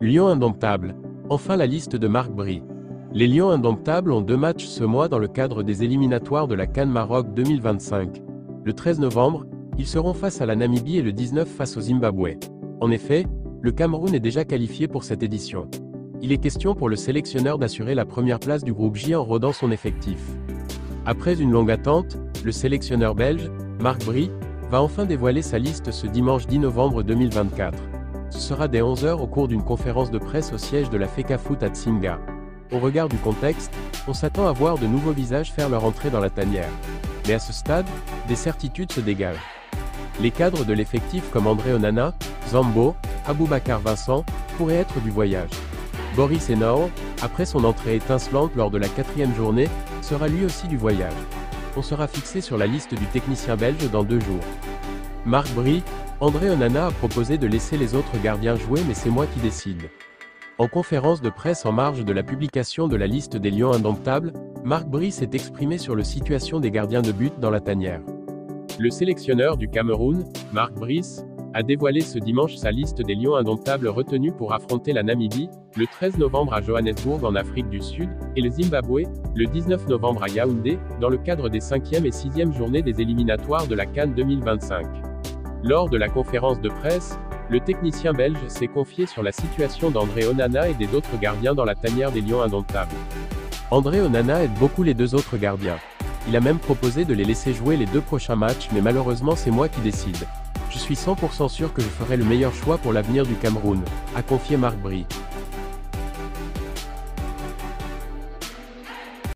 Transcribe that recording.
Lions indomptables. Enfin la liste de Marc Bry. Les Lions indomptables ont 2 matchs ce mois dans le cadre des éliminatoires de la CAN Maroc 2025. Le 13 novembre, ils seront face à la Namibie et le 19 face au Zimbabwe. En effet, le Cameroun est déjà qualifié pour cette édition. Il est question pour le sélectionneur d'assurer la première place du groupe J en rodant son effectif. Après une longue attente, le sélectionneur belge, Marc Bry, va enfin dévoiler sa liste ce dimanche 10 novembre 2024. Ce sera dès 11 h au cours d'une conférence de presse au siège de la FECAFOOT à Tsinga. Au regard du contexte, on s'attend à voir de nouveaux visages faire leur entrée dans la tanière. Mais à ce stade, des certitudes se dégagent. Les cadres de l'effectif comme André Onana, Zambo, Aboubakar Vincent, pourraient être du voyage. Boris Enao, après son entrée étincelante lors de la 4e journée, sera lui aussi du voyage. On sera fixé sur la liste du technicien belge dans 2 jours. Marc Bry, André Onana a proposé de laisser les autres gardiens jouer mais c'est moi qui décide. En conférence de presse en marge de la publication de la liste des Lions indomptables, Marc Bry s'est exprimé sur la situation des gardiens de but dans la tanière. Le sélectionneur du Cameroun, Marc Bry, a dévoilé ce dimanche sa liste des Lions indomptables retenus pour affronter la Namibie, le 13 novembre à Johannesburg en Afrique du Sud, et le Zimbabwe, le 19 novembre à Yaoundé, dans le cadre des 5e et 6e journées des éliminatoires de la CAN 2025. Lors de la conférence de presse, le technicien belge s'est confié sur la situation d'André Onana et des autres gardiens dans la tanière des Lions indomptables. André Onana aide beaucoup les 2 autres gardiens. Il a même proposé de les laisser jouer les 2 prochains matchs mais malheureusement c'est moi qui décide. Je suis 100% sûr que je ferai le meilleur choix pour l'avenir du Cameroun, a confié Marc Bry.